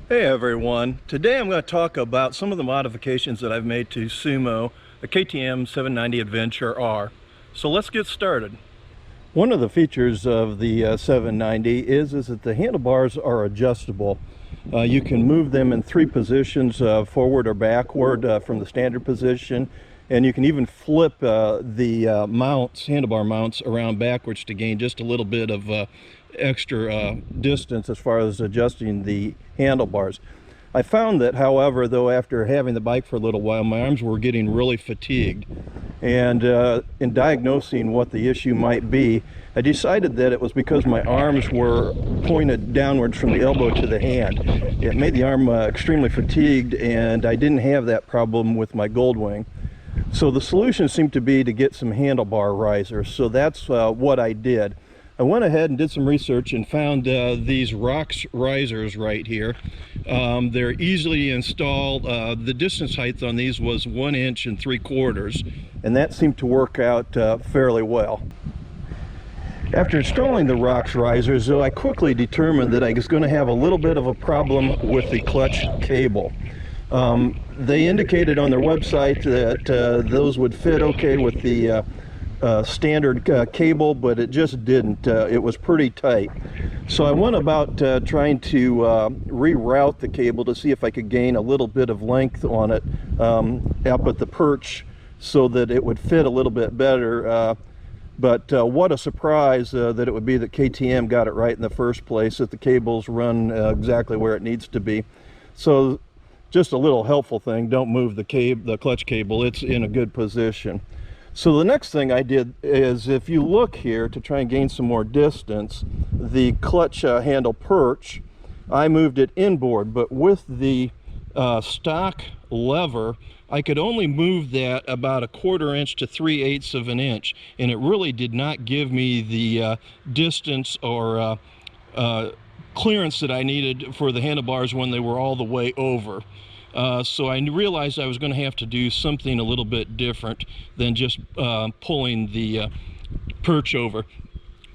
Hey everyone, today I'm going to talk about some of the modifications that I've made to Sumo, the KTM 790 Adventure R. So let's get started. One of the features of the 790 is that the handlebars are adjustable. You can move them in three positions, forward or backward from the standard position, and you can even flip the mounts, handlebar mounts, around backwards to gain just a little bit of extra distance as far as adjusting the handlebars. I found that, however, though, after having the bike for a little while, my arms were getting really fatigued, and in diagnosing what the issue might be, I decided that it was because my arms were pointed downwards from the elbow to the hand. It made the arm extremely fatigued, and I didn't have that problem with my Goldwing. So the solution seemed to be to get some handlebar risers, so that's what I did. I went ahead and did some research and found these ROX risers right here. They're easily installed. The distance height on these was 1 3/4 inches, and that seemed to work out fairly well. After installing the ROX risers, though, I quickly determined that I was going to have a little bit of a problem with the clutch cable. They indicated on their website that those would fit okay with the standard cable, but it just didn't. It was pretty tight. So I went about trying to reroute the cable to see if I could gain a little bit of length on it up at the perch so that it would fit a little bit better. But what a surprise that it would be that KTM got it right in the first place, that the cables run exactly where it needs to be. So just a little helpful thing, don't move the clutch cable, it's in a good position. So the next thing I did is, if you look here to try and gain some more distance, the clutch handle perch, I moved it inboard, but with the stock lever, I could only move that about 1/4 inch to 3/8 of an inch, and it really did not give me the distance or clearance that I needed for the handlebars when they were all the way over. So I realized I was going to have to do something a little bit different than just pulling the perch over.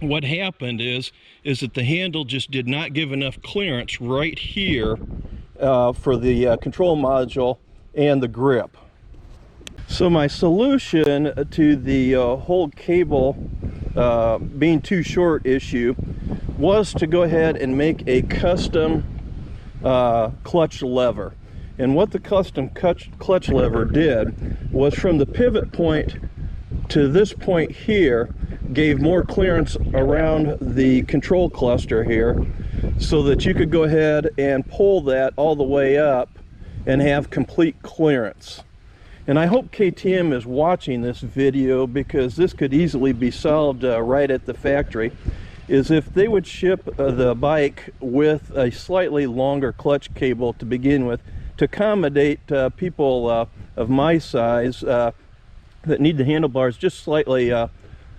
What happened is that the handle just did not give enough clearance right here for the control module and the grip. So my solution to the whole cable being too short issue was to go ahead and make a custom clutch lever. And what the custom clutch lever did was, from the pivot point to this point here, gave more clearance around the control cluster here, so that you could go ahead and pull that all the way up and have complete clearance. And I hope KTM is watching this video, because this could easily be solved right at the factory. Is if they would ship the bike with a slightly longer clutch cable to begin with, to accommodate people of my size that need the handlebars just slightly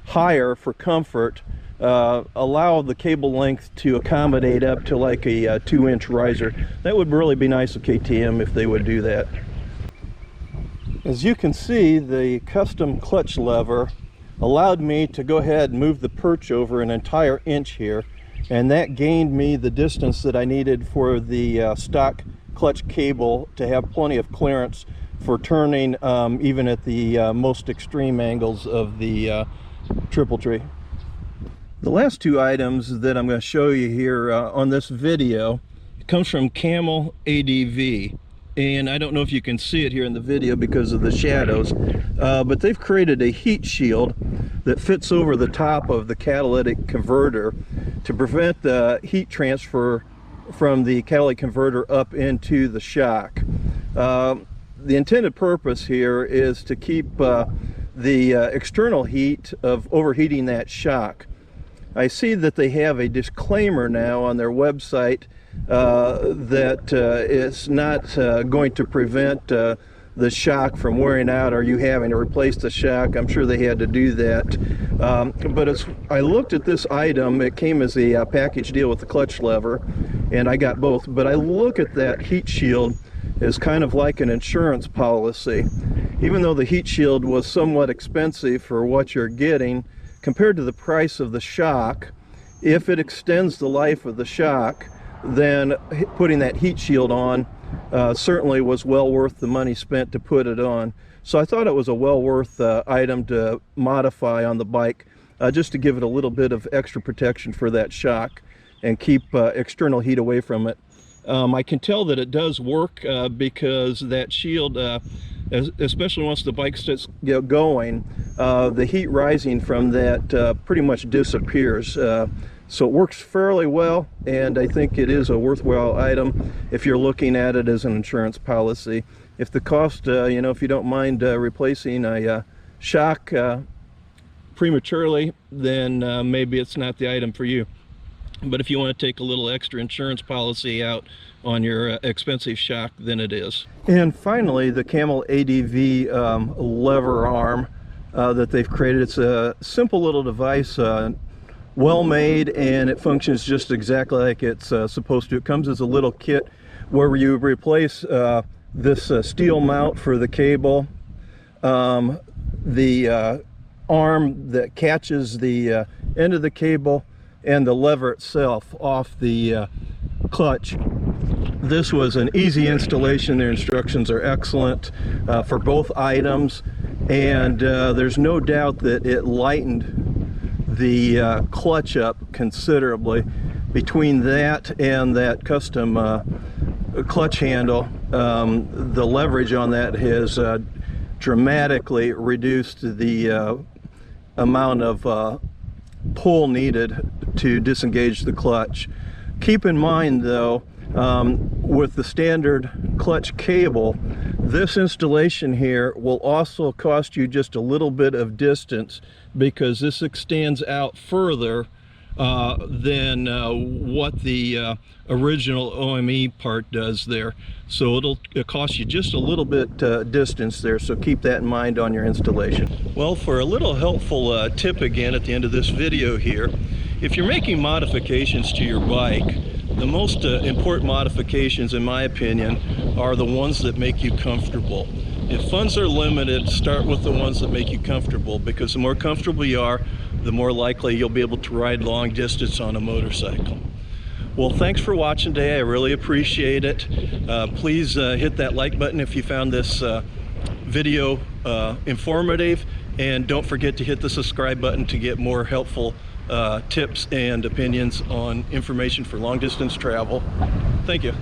higher for comfort. Allow the cable length to accommodate up to like a 2-inch riser. That would really be nice of KTM if they would do that. As you can see, the custom clutch lever allowed me to go ahead and move the perch over an entire inch here, and that gained me the distance that I needed for the stock clutch cable to have plenty of clearance for turning even at the most extreme angles of the triple tree. The last two items that I'm going to show you here on this video comes from Camel ADV, and I don't know if you can see it here in the video because of the shadows, but they've created a heat shield that fits over the top of the catalytic converter to prevent the heat transfer from the catalytic converter up into the shock. The intended purpose here is to keep the external heat of overheating that shock. I see that they have a disclaimer now on their website that it's not going to prevent the shock from wearing out or you having to replace the shock. I'm sure they had to do that. But as I looked at this item, it came as a package deal with the clutch lever, and I got both. But I look at that heat shield as kind of like an insurance policy. Even though the heat shield was somewhat expensive for what you're getting, compared to the price of the shock, if it extends the life of the shock, then putting that heat shield on certainly was well worth the money spent to put it on. So I thought it was a well worth item to modify on the bike, just to give it a little bit of extra protection for that shock and keep external heat away from it. I can tell that it does work because that shield, especially once the bike starts going, the heat rising from that pretty much disappears. So it works fairly well, and I think it is a worthwhile item if you're looking at it as an insurance policy. If the cost, you know, if you don't mind replacing a shock prematurely, then maybe it's not the item for you. But if you want to take a little extra insurance policy out on your expensive shock, then it is. And finally, the Camel ADV lever arm that they've created. It's a simple little device, well made, and it functions just exactly like it's supposed to. It comes as a little kit where you replace this steel mount for the cable, the arm that catches the end of the cable, and the lever itself off the clutch. This was an easy installation. Their instructions are excellent for both items, and there's no doubt that it lightened the clutch up considerably. Between that and that custom clutch handle, the leverage on that has dramatically reduced the amount of pull needed to disengage the clutch. Keep in mind though, with the standard clutch cable, this installation here will also cost you just a little bit of distance, because this extends out further than what the original OME part does there. So it'll cost you just a little bit distance there, so keep that in mind on your installation. Well, for a little helpful tip again at the end of this video here, if you're making modifications to your bike, the most important modifications, in my opinion, are the ones that make you comfortable. If funds are limited, start with the ones that make you comfortable, because the more comfortable you are, the more likely you'll be able to ride long distance on a motorcycle. Well, thanks for watching today. I really appreciate it. Please hit that like button if you found this video informative, and don't forget to hit the subscribe button to get more helpful tips and opinions on information for long distance travel. Thank you.